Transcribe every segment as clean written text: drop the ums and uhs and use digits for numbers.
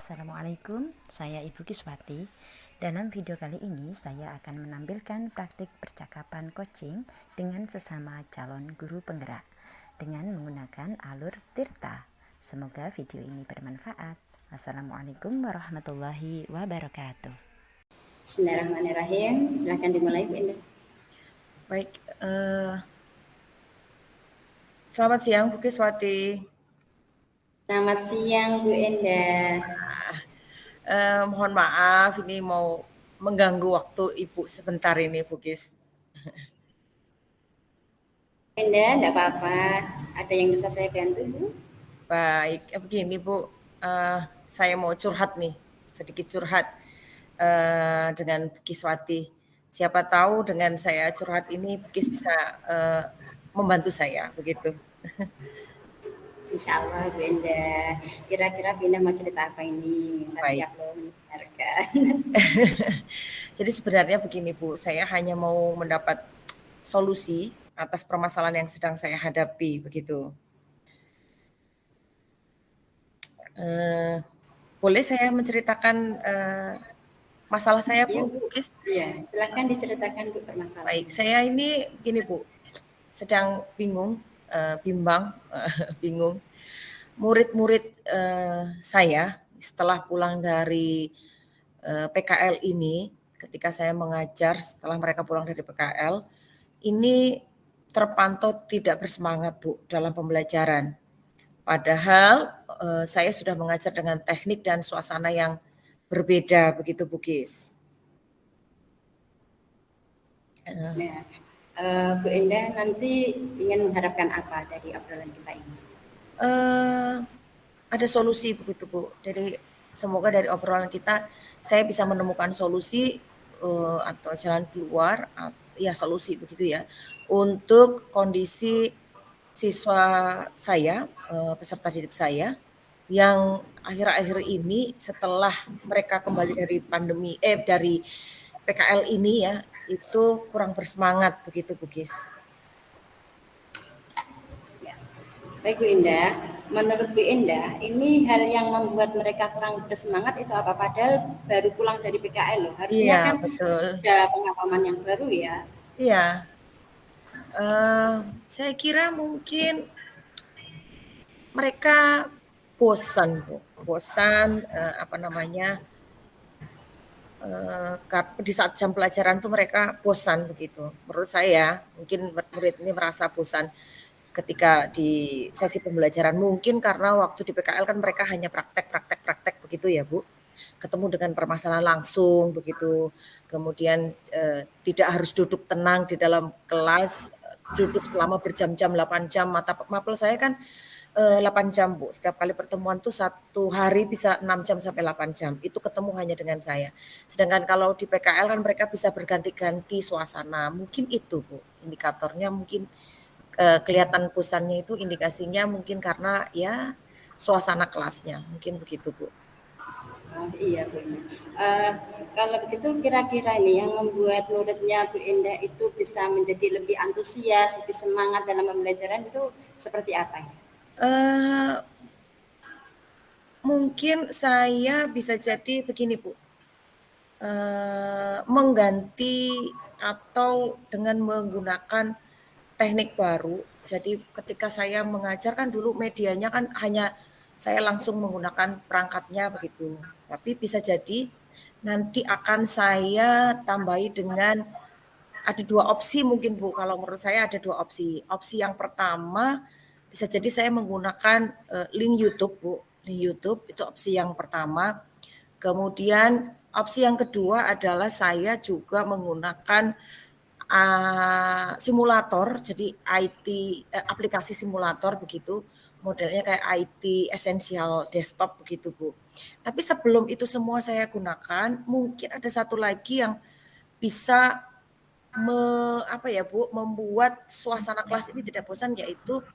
Assalamualaikum, saya Ibu Kiswati. Dalam video kali ini saya akan menampilkan praktik percakapan coaching dengan sesama calon guru penggerak dengan menggunakan alur Tirta. Semoga video ini bermanfaat. Assalamualaikum warahmatullahi wabarakatuh. Bismillahirrahmanirrahim. Silakan dimulai, Bu Indah. Baik, selamat siang Bu Kiswati. Selamat siang, Bu Indah. Mohon maaf ini mau mengganggu waktu Ibu sebentar ini Bu Kis. Bu Indah, enggak apa-apa. Ada yang bisa saya bantu, Bu? Baik, begini Bu, saya mau curhat nih, sedikit curhat dengan Bu Kiswati. Siapa tahu dengan saya curhat ini Bu Kis bisa membantu saya, begitu. Insya Allah, Bu Indah. Kira-kira Bu Indah mau cerita apa ini? Saya Baik. siap loh mendengarkan. Jadi sebenarnya begini Bu, saya hanya mau mendapat solusi atas permasalahan yang sedang saya hadapi, begitu. Boleh saya menceritakan masalah saya Iya, Bu Bu. Kis? Iya, silakan diceritakan, Bu, permasalahan. Baik, saya ini begini Bu, sedang bingung, bimbang, bingung. Murid-murid saya setelah pulang dari PKL ini, ketika saya mengajar setelah mereka pulang dari PKL, ini terpantau tidak bersemangat Bu dalam pembelajaran. Padahal saya sudah mengajar dengan teknik dan suasana yang berbeda begitu Bu Kis. Nah, Bu Indah nanti ingin mengharapkan apa dari obrolan kita ini? Ada solusi begitu Bu. Jadi semoga dari obrolan kita saya bisa menemukan solusi atau jalan keluar, ya solusi begitu ya, untuk kondisi siswa saya, peserta didik saya yang akhir-akhir ini setelah mereka kembali dari dari PKL ini ya, itu kurang bersemangat begitu Bu Kis. Baik Bu Indah, menurut Bu Indah, ini hal yang membuat mereka kurang bersemangat itu apa? Padahal baru pulang dari PKL loh. Harusnya Iya, kan betul. ada pengalaman yang baru ya. Iya. Saya kira mungkin mereka bosan Bu, bosan di saat jam pelajaran tuh mereka bosan begitu. Menurut saya, mungkin murid ini merasa bosan ketika di sesi pembelajaran. Mungkin karena waktu di PKL kan mereka hanya praktek begitu ya Bu. Ketemu dengan permasalahan langsung begitu. Kemudian tidak harus duduk tenang di dalam kelas, duduk selama berjam-jam 8 jam. Mapel saya kan 8 jam Bu. Setiap kali pertemuan tuh satu hari bisa 6 jam sampai 8 jam. Itu ketemu hanya dengan saya. Sedangkan kalau di PKL kan mereka bisa berganti-ganti suasana. Mungkin itu Bu, indikatornya mungkin kelihatan bosannya itu indikasinya mungkin karena ya suasana kelasnya. Mungkin begitu Bu. Oh, iya Bu Indah. Kalau begitu kira-kira ini yang membuat muridnya Bu Indah itu bisa menjadi lebih antusias, lebih semangat dalam pembelajaran itu seperti apa ya? Mungkin saya bisa jadi begini Bu, mengganti atau dengan menggunakan teknik baru. Jadi ketika saya mengajar kan dulu medianya kan hanya saya langsung menggunakan perangkatnya begitu. Tapi bisa jadi nanti akan saya tambahi dengan ada 2 opsi mungkin Bu, kalau menurut saya ada 2 opsi. Opsi yang pertama bisa jadi saya menggunakan link YouTube Bu, link YouTube itu opsi yang pertama. Kemudian opsi yang kedua adalah saya juga menggunakan simulator, jadi IT aplikasi simulator begitu, modelnya kayak IT Essential Desktop begitu Bu. Tapi sebelum itu semua saya gunakan, mungkin ada satu lagi yang bisa membuat suasana kelas ini tidak bosan, yaitu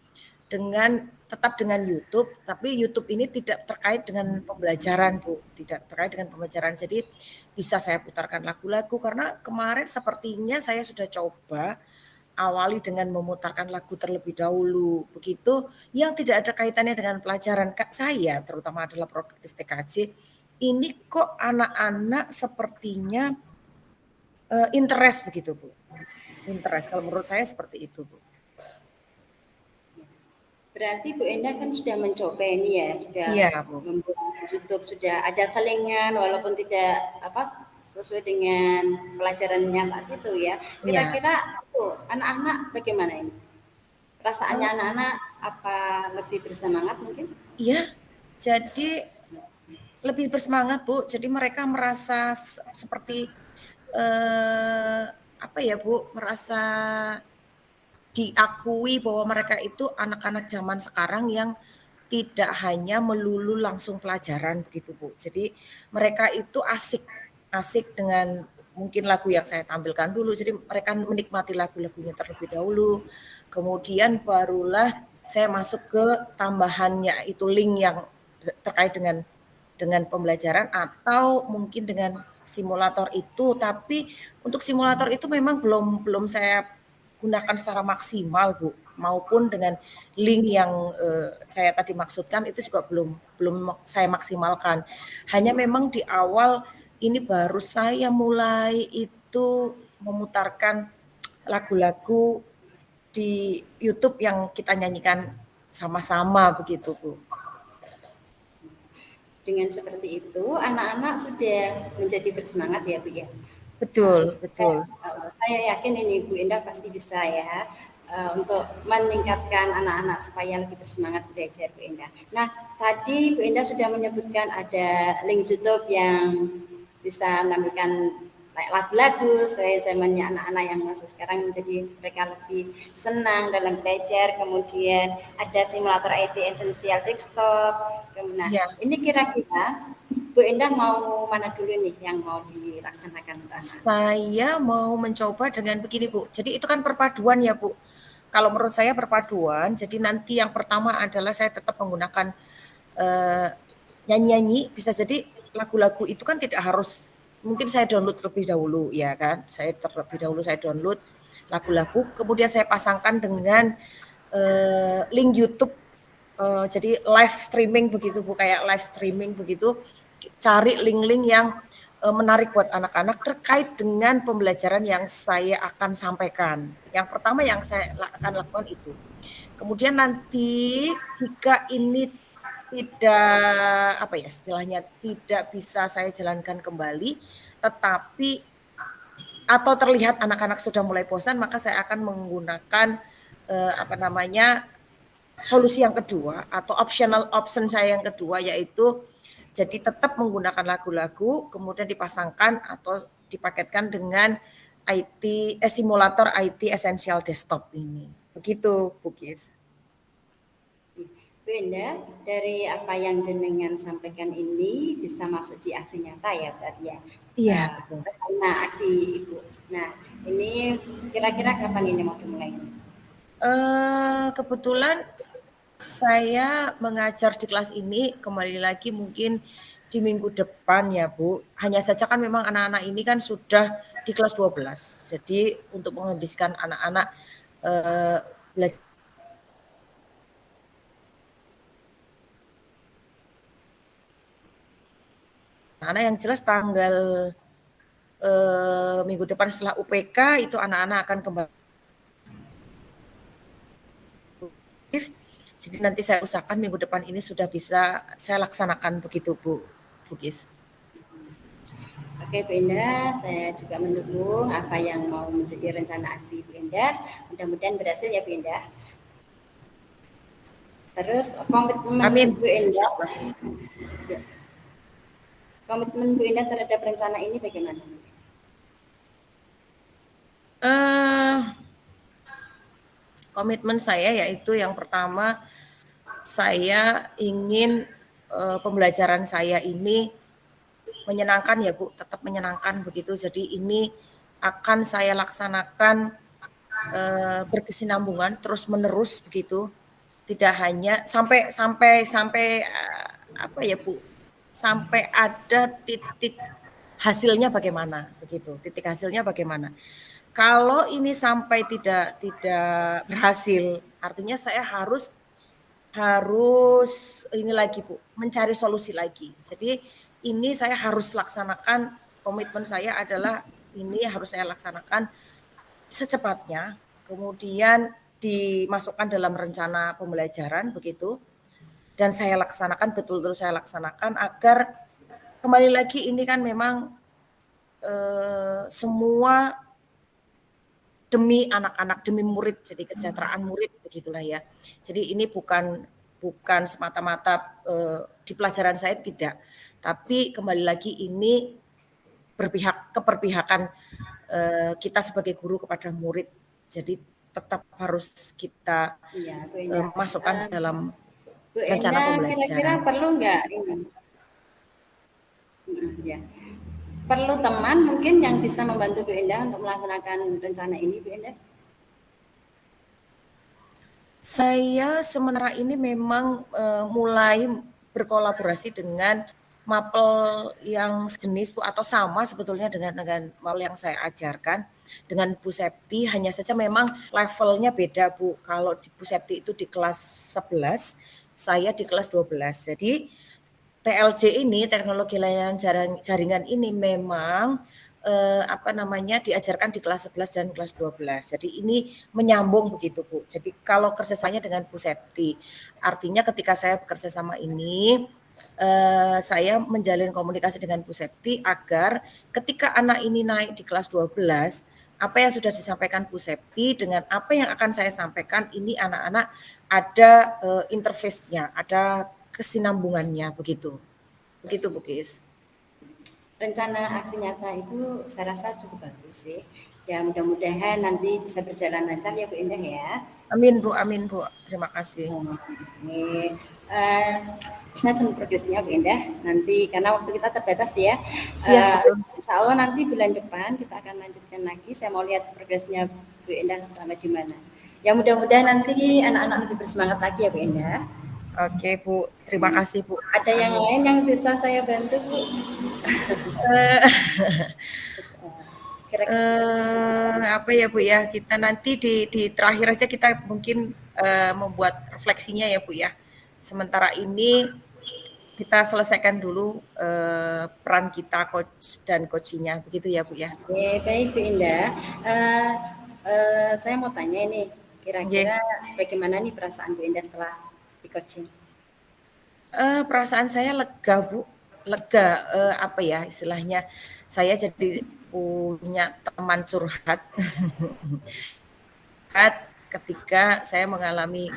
tetap dengan YouTube, tapi YouTube ini tidak terkait dengan pembelajaran Bu, tidak terkait dengan pembelajaran. Jadi bisa saya putarkan lagu-lagu karena kemarin sepertinya saya sudah coba awali dengan memutarkan lagu terlebih dahulu, begitu, yang tidak ada kaitannya dengan pelajaran. Kak, saya terutama adalah produktif TKJ, ini kok anak-anak sepertinya interest begitu Bu. Interest, kalau menurut saya seperti itu Bu. Berarti Bu Enda kan sudah mencoba ini ya, sudah Iya Bu. membuat YouTube, sudah ada selingan walaupun tidak sesuai dengan pelajarannya saat itu ya. Iya. Kira-kira anak-anak bagaimana ini? Perasaannya Oh, anak-anak apa lebih bersemangat mungkin? iya, jadi lebih bersemangat Bu. Jadi mereka merasa seperti apa ya Bu, merasa diakui bahwa mereka itu anak-anak zaman sekarang yang tidak hanya melulu langsung pelajaran begitu Bu. Jadi mereka itu asik dengan mungkin lagu yang saya tampilkan dulu. Jadi mereka menikmati lagu-lagunya terlebih dahulu. Kemudian barulah saya masuk ke tambahannya itu link yang terkait dengan pembelajaran atau mungkin dengan simulator itu. Tapi untuk simulator itu memang belum saya gunakan secara maksimal Bu, maupun dengan link yang saya tadi maksudkan itu juga belum saya maksimalkan. Hanya memang di awal ini baru saya mulai itu memutarkan lagu-lagu di YouTube yang kita nyanyikan sama-sama begitu Bu. Dengan seperti itu, anak-anak sudah menjadi bersemangat ya Bu ya. Betul, betul. Saya yakin ini Bu Indah pasti bisa ya untuk meningkatkan anak-anak supaya lebih bersemangat belajar Bu Indah. Nah, tadi Bu Indah sudah menyebutkan ada link YouTube yang bisa menampilkan lagu-lagu saya zamannya anak-anak yang masa sekarang menjadi mereka lebih senang dalam belajar. Kemudian ada simulator IT Essential Desktop. Nah, Ya, ini kira-kira Bu Endah mau mana dulu nih yang mau dilaksanakan untuk anak? saya mau mencoba dengan begini Bu. Jadi itu kan perpaduan ya Bu. Kalau menurut saya perpaduan, jadi nanti yang pertama adalah saya tetap menggunakan nyanyi-nyanyi, bisa jadi lagu-lagu itu kan tidak harus, mungkin saya download terlebih dahulu ya kan, saya download lagu-lagu, kemudian saya pasangkan dengan link YouTube, jadi live streaming begitu Bu, kayak live streaming begitu, cari link-link yang menarik buat anak-anak terkait dengan pembelajaran yang saya akan sampaikan. Yang pertama yang saya akan lakukan itu. Kemudian nanti jika ini tidak apa ya istilahnya tidak bisa saya jalankan kembali, tetapi atau terlihat anak-anak sudah mulai bosan, maka saya akan menggunakan apa namanya solusi yang kedua atau option saya yang kedua, yaitu jadi tetap menggunakan lagu-lagu kemudian dipasangkan atau dipaketkan dengan simulator IT Essential Desktop ini. Begitu, Bukis. Bu Endah, dari apa yang jenengan sampaikan ini bisa masuk di aksi nyata ya berarti ya. Iya, betul. Nah, aksi Ibu. Nah, ini kira-kira kapan ini mau dimulai? Kebetulan saya mengajar di kelas ini kembali lagi mungkin di minggu depan ya Bu. Hanya saja kan memang anak-anak ini kan sudah di kelas 12. Jadi untuk menghabiskan anak-anak belajar anak yang jelas tanggal minggu depan setelah UPK itu anak-anak akan kembali. Jadi nanti saya usahakan minggu depan ini sudah bisa saya laksanakan begitu Bu Bugis. Oke Bu Endah, saya juga mendukung apa yang mau menjadi rencana aksi Bu Endah. Mudah-mudahan berhasil ya Bu Endah. Terus komitmen Amin. Bu Endah, komitmen Bu Endah terhadap rencana ini bagaimana? Komitmen saya yaitu yang pertama saya ingin pembelajaran saya ini menyenangkan ya Bu, tetap menyenangkan begitu. Jadi ini akan saya laksanakan berkesinambungan terus menerus begitu. Tidak hanya sampai apa ya Bu? Sampai ada titik hasilnya bagaimana begitu. Titik hasilnya bagaimana? kalau ini sampai tidak berhasil, artinya saya harus ini lagi Bu, mencari solusi lagi. Jadi ini saya harus laksanakan, komitmen saya adalah ini harus saya laksanakan secepatnya, kemudian dimasukkan dalam rencana pembelajaran begitu, dan saya laksanakan betul-betul saya laksanakan agar kembali lagi ini kan memang semua demi anak-anak, demi murid, jadi kesejahteraan murid begitulah ya. Jadi ini bukan semata-mata di pelajaran saya tidak, tapi kembali lagi ini keperpihakan kita sebagai guru kepada murid. Jadi tetap harus kita Iya, Bu masukkan dalam Bu rencana Endah pembelajaran. kira-kira perlu nggak ini? Ya. Perlu teman mungkin yang bisa membantu Bu Endah untuk melaksanakan rencana ini, Bu Endah? Saya sementara ini memang mulai berkolaborasi dengan mapel yang sejenis Bu, atau sama sebetulnya dengan mapel yang saya ajarkan dengan Bu Septi, hanya saja memang levelnya beda Bu. Kalau di Bu Septi itu di kelas 11, saya di kelas 12. Jadi TLJ ini, teknologi layanan jaringan ini memang diajarkan di kelas 11 dan kelas 12. Jadi ini menyambung begitu Bu. Jadi kalau kerjasamanya dengan Bu Septi, artinya ketika saya bekerja sama ini, saya menjalin komunikasi dengan Bu Septi agar ketika anak ini naik di kelas 12, apa yang sudah disampaikan Bu Septi dengan apa yang akan saya sampaikan, ini anak-anak ada interface-nya, ada kesinambungannya begitu. Begitu Bu Kis. Rencana aksi nyata itu saya rasa cukup bagus sih. Ya mudah-mudahan nanti bisa berjalan lancar ya Bu Endah ya. Amin Bu, terima kasih. Ini saya tunggu progresnya Bu Endah nanti karena waktu kita terbatas ya. Iya, betul. Insya Allah nanti bulan depan kita akan lanjutkan lagi. Saya mau lihat progresnya Bu Endah sampai di mana. Ya mudah-mudahan nanti anak-anak lebih bersemangat lagi ya Bu Endah. Oke Bu, terima kasih Bu. Ada yang lain yang bisa saya bantu Bu? Apa ya Bu ya, kita nanti di terakhir aja kita mungkin membuat refleksinya ya Bu ya. Sementara ini kita selesaikan dulu peran kita coach dan coachingnya, begitu ya Bu ya. Oke, baik Bu Indah. Saya mau tanya nih, kira-kira bagaimana nih perasaan Bu Indah setelah di coaching? Perasaan saya lega Bu, lega apa ya istilahnya, saya jadi punya teman curhat ketika saya mengalami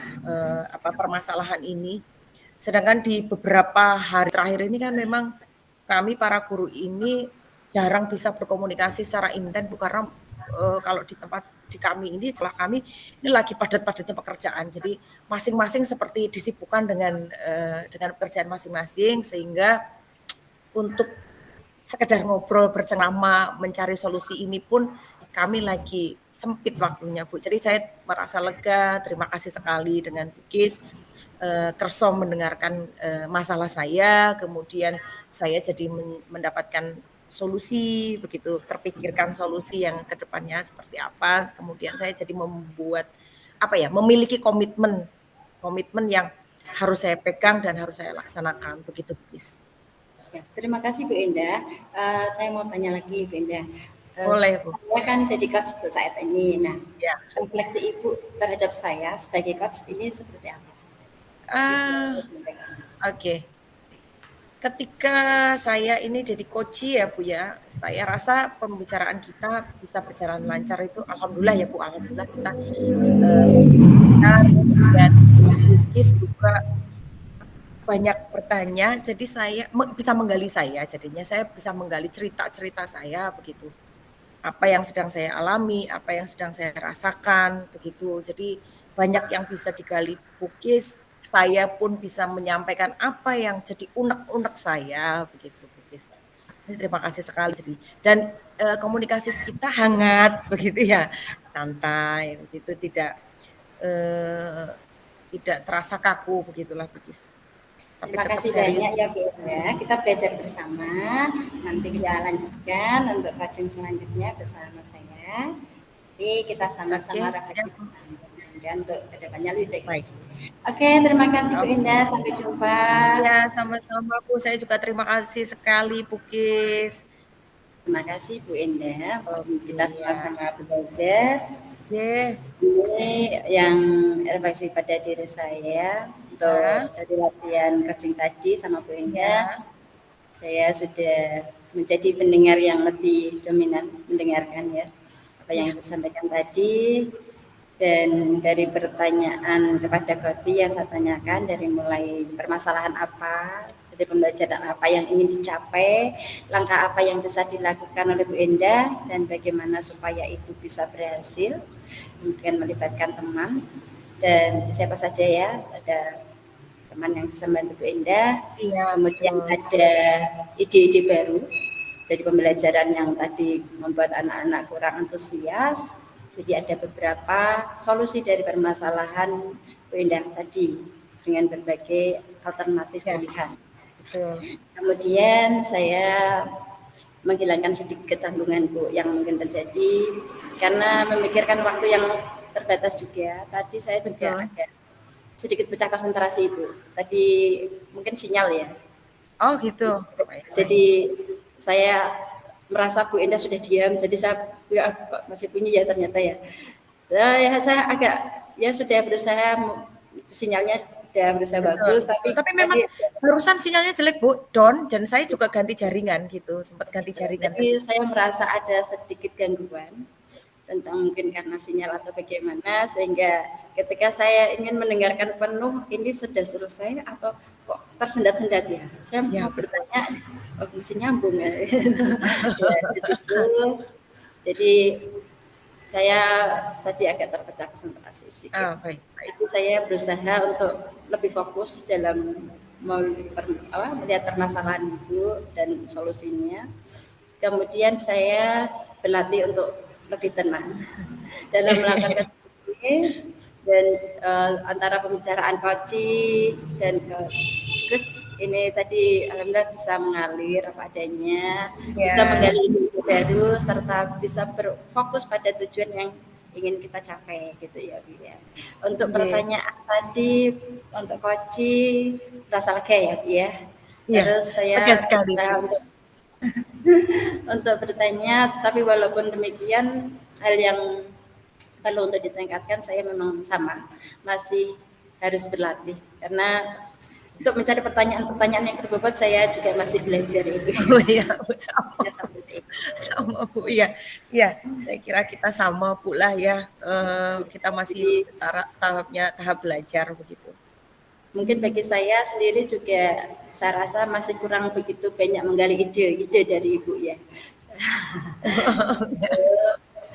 permasalahan ini. Sedangkan di beberapa hari terakhir ini kan memang kami para guru ini jarang bisa berkomunikasi secara intens Bu, karena kalau di tempat di kami ini, setelah kami ini lagi padat-padatnya pekerjaan. Jadi masing-masing seperti disibukkan dengan pekerjaan masing-masing, sehingga untuk sekedar ngobrol bercengkrama mencari solusi ini pun kami lagi sempit waktunya Bu. Jadi saya merasa lega, terima kasih sekali dengan Bu Kis. Kerso mendengarkan masalah saya, kemudian saya jadi mendapatkan solusi, begitu terpikirkan solusi yang kedepannya seperti apa, kemudian saya jadi memiliki komitmen yang harus saya pegang dan harus saya laksanakan, begitu Bu Kis. Ya, terima kasih Bu Indah. Saya mau tanya lagi Bu Indah. Boleh Bu. Saya kan jadi coach untuk saat ini. Nah, ya. Refleksi Ibu terhadap saya sebagai coach ini seperti apa? Oke. Ketika saya ini jadi coach ya Bu ya, saya rasa pembicaraan kita bisa berjalan lancar itu alhamdulillah ya Bu, alhamdulillah kita dan Kis juga banyak bertanya, jadi saya bisa menggali jadinya saya bisa menggali cerita-cerita saya begitu. Apa yang sedang saya alami, apa yang sedang saya rasakan begitu. Jadi banyak yang bisa digali Bu Kis. Saya pun bisa menyampaikan apa yang jadi unek-unek saya begitu Bu Kis. Terima kasih sekali. Dan komunikasi kita hangat begitu ya, santai begitu, tidak terasa kaku begitulah Bu Kis. Tapi terima kasih banyak ya Bu ya. Kita belajar bersama. Nanti kita lanjutkan untuk coaching selanjutnya bersama saya. Nanti kita Oke, sama-sama siap. refleksi dan untuk kedepannya lebih baik Baik. lagi. Oke, terima kasih Bu Oke. Indah. Sampai jumpa. Ya, sama-sama Bu. Saya juga terima kasih sekali Bu Kis. Terima kasih Bu Indah. Oke, Kita ya. sama-sama belajar. Oke. Ini yang refleksi pada diri saya Ya, untuk dari latihan coaching tadi sama Bu Indah. ya, Saya sudah menjadi pendengar yang lebih dominan mendengarkan ya apa yang ya, disampaikan tadi, dan dari pertanyaan kepada Koti yang saya tanyakan dari mulai permasalahan apa, dari pembelajaran apa yang ingin dicapai, langkah apa yang bisa dilakukan oleh Bu Endah dan bagaimana supaya itu bisa berhasil, kemudian melibatkan teman dan siapa saja ya, ada teman yang bisa membantu Bu Endah, iya, kemudian betul. ada ide-ide baru dari pembelajaran yang tadi membuat anak-anak kurang antusias. Jadi ada beberapa solusi dari permasalahan Bu Endah tadi dengan berbagai alternatif Ya, pilihan. betul. Kemudian saya menghilangkan sedikit kecanggungan Bu yang mungkin terjadi karena memikirkan waktu yang terbatas juga. Tadi saya juga Betul. agak sedikit pecah konsentrasi Ibu. Tadi mungkin sinyal ya. Oh, gitu. Baik, baik. Jadi saya merasa Bu Endah sudah diam, jadi saya ya kok masih bunyi ya ternyata ya. Saya agak ya sudah berusaha sinyalnya sudah berusaha Betul, bagus, betul. tapi Tapi memang tadi barusan sinyalnya jelek, Bu, down, dan saya juga ganti jaringan gitu, sempat ganti jaringan jadi tadi. saya merasa ada sedikit gangguan tentang mungkin karena sinyal atau bagaimana sehingga ketika saya ingin mendengarkan penuh ini sudah selesai atau kok tersendat-sendat ya. Saya Ya, mau betul. bertanya, oh, masih nyambung ya. Ya, di situ. Jadi saya tadi agak terpecah konsentrasi sedikit. Ah, baik, baik. Tapi saya berusaha untuk lebih fokus dalam melihat permasalahan Ibu dan solusinya. Kemudian saya berlatih untuk lebih tenang dalam melakukan coaching ini dan antara pembicaraan coaching dan terus ini tadi alhamdulillah bisa mengalir apa adanya, bisa Ya, menggali ilmu baru serta bisa berfokus pada tujuan yang ingin kita capai gitu ya Bu ya. Untuk oke. pertanyaan tadi untuk coaching berasa lega ya Bu ya. Iya, Terus saya lega sekali, Bu. berusaha untuk bertanya, tapi walaupun demikian hal yang perlu untuk ditingkatkan saya memang sama, masih harus berlatih karena untuk mencari pertanyaan-pertanyaan yang berbobot saya juga masih belajar itu. Oh iya, Bu, sama, Ya, seperti itu. sama, Bu. Iya, iya. Saya kira kita sama, Bu, lah ya. Kita masih Jadi tahap belajar begitu. mungkin bagi saya sendiri juga saya rasa masih kurang begitu banyak menggali ide-ide dari Ibu ya.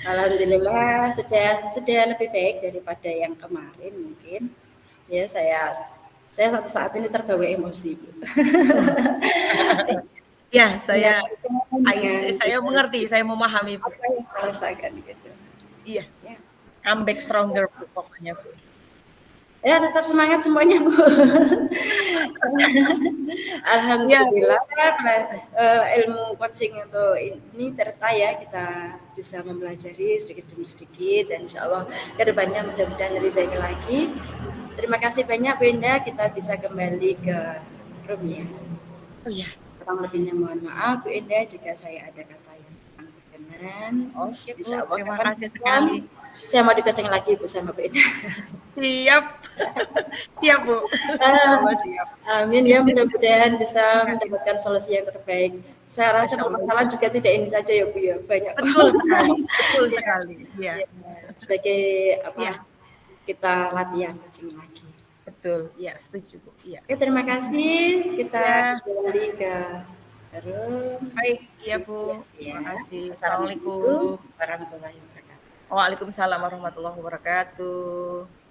Alhamdulillah sudah lebih baik daripada yang kemarin mungkin. Ya saya sampai saat ini terbawa emosi. Ya, saya Dengan saya mengerti, saya memahami, Bu. apa yang saya rasakan gitu. Iya, Ya. come back stronger, Bu, pokoknya, Bu. Ya tetap semangat semuanya Bu. Iya, Bu. Alhamdulillah ilmu coaching untuk ini ternyata ya kita bisa mempelajari sedikit demi sedikit dan insya Allah kedepannya mudah-mudahan lebih baik lagi. Terima kasih banyak Bu Indah, kita bisa kembali ke roomnya. Oh iya, Kurang lebihnya mohon maaf Bu Indah jika saya ada kata yang kurang berkenan. oke, Bu. Insya Allah Terima kasih kapan-kapan sekali. saya mau dikoceng lagi Bu sama Bu Indah. Siap. Siap, Bu. Insya Ah, Allah siap. amin ya mudah-mudahan bisa mendapatkan solusi yang terbaik. Saya rasa Masya Allah. permasalahan juga tidak ini saja ya Bu ya, banyak Betul sekali, betul ya, sekali. Iya, ya. Sebagai iya, apa kita latihan coaching lagi. betul. Iya, setuju, Bu. Iya. Oke, terima kasih. Kita Ya, kembali ke room. baik. Iya, Bu. Ya. Terima kasih. Assalamualaikum Assalamualaikum. warahmatullahi wabarakatuh. Waalaikumsalam warahmatullahi wabarakatuh.